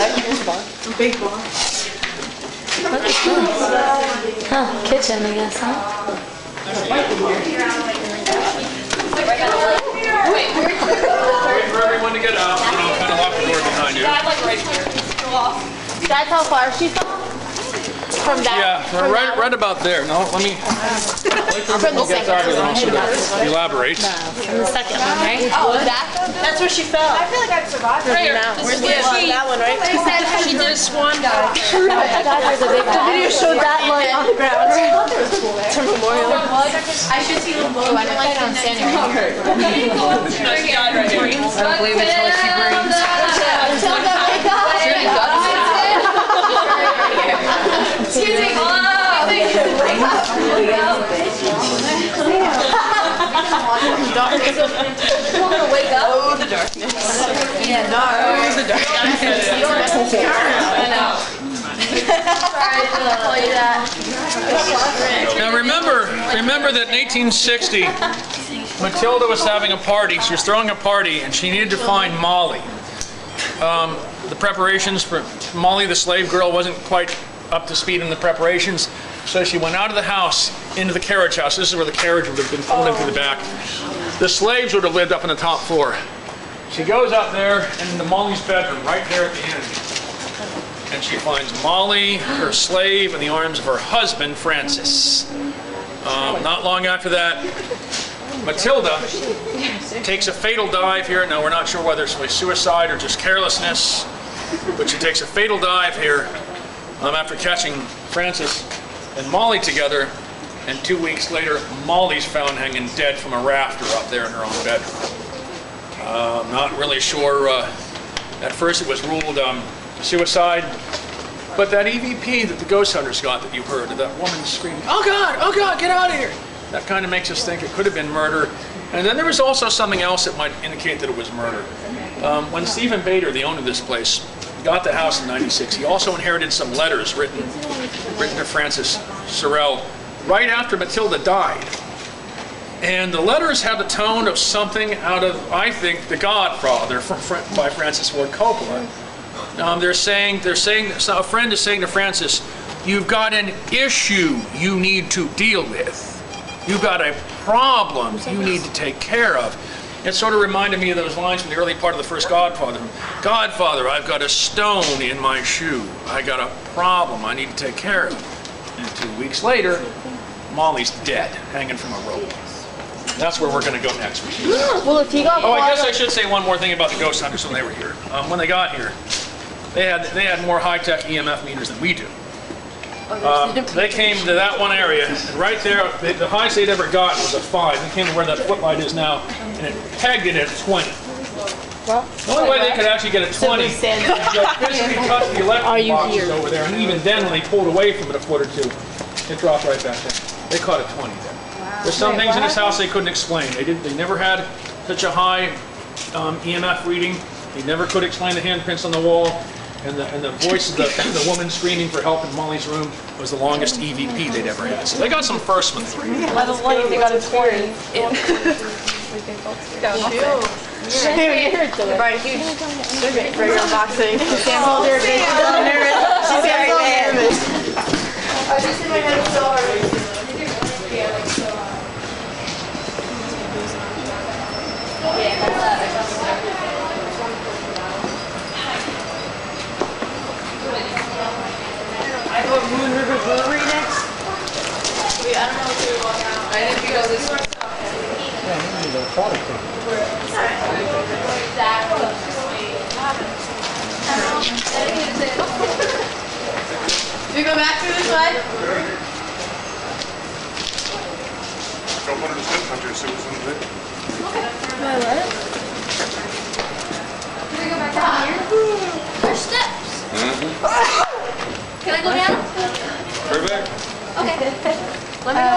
right? Here's a bar. A big bar. Look at this. Huh, kitchen, I guess, huh? Wait for everyone to get out. You know, kind of lock the door behind you. That's how far she fell? From that? Yeah, right about there. No, let me. From the second one. Elaborate. From the second one, right? Oh, that's where she fell. I feel like I've survived. Right. Where's that one, right? She did a swan dive. The video showed that like on the ground. It's a memorial. I should see them both. I don't like I'm standing right here. I don't believe it's what she brings. Tell them wake up. Excuse me. Wake up. Oh, the darkness. Yeah, no. Oh, the darkness. I know. Sorry to tell you that. Now remember that in 1860, Matilda was having a party. She was throwing a party, and she needed to find Molly. The preparations for Molly, the slave girl, wasn't quite up to speed in the preparations, so she went out of the house into the carriage house. This is where the carriage would have been pulled in through the back. The slaves would have lived up on the top floor. She goes up there into Molly's bedroom, right there at the end. And she finds Molly, her slave, in the arms of her husband, Francis. Not long after that, Matilda takes a fatal dive here. Now, we're not sure whether it's really suicide or just carelessness, but she takes a fatal dive here after catching Francis and Molly together. And 2 weeks later, Molly's found hanging dead from a rafter up there in her own bedroom. Not really sure. At first, it was ruled suicide. But that EVP that the ghost hunters got that you heard, that woman screaming, oh God, get out of here. That kind of makes us think it could have been murder. And then there was also something else that might indicate that it was murder. When Stephen Bader, the owner of this place, got the house in '96, he also inherited some letters written to Francis Sorrel right after Matilda died. And the letters had the tone of something out of, I think, The Godfather by Francis Ford Coppola. They're saying, a friend is saying to Francis, you've got an issue you need to deal with. You've got a problem you need to take care of. It sort of reminded me of those lines from the early part of the first Godfather. Godfather, I've got a stone in my shoe. I got a problem I need to take care of. And 2 weeks later, Molly's dead, hanging from a rope. That's where we're going to go next. Well, if he got I guess I should say one more thing about the ghost hunters when they were here. When they got here, they had more high-tech EMF meters than we do. They came to that one area, and right there, the highest they'd ever got was a 5. They came to where that footlight is now, and it pegged it at 20. The only way they could actually get a 20 is to physically touch the electric boxes over there, and even then, when they pulled away from it a foot or two, it dropped right back down. They caught a 20 there. There's some things in this house they couldn't explain. They never had such a high EMF reading. They never could explain the handprints on the wall. And the voice of the woman screaming for help in Molly's room was the longest EVP they'd ever had. So they got some first ones. By the way, they got a 20. Right, huge survey for your unboxing. Sam told her she's so nervous. She's very nervous. I just in my head so hard. I go Moon River Brewery next. Wait, I don't know if we walk out. I think we go this way. Yeah, you need a product thing. Do we go back through this way? Got one of the step hunters, so it was in there. What? Can we go back down here? There's steps. Can I go down? Perfect. Okay. Let me go.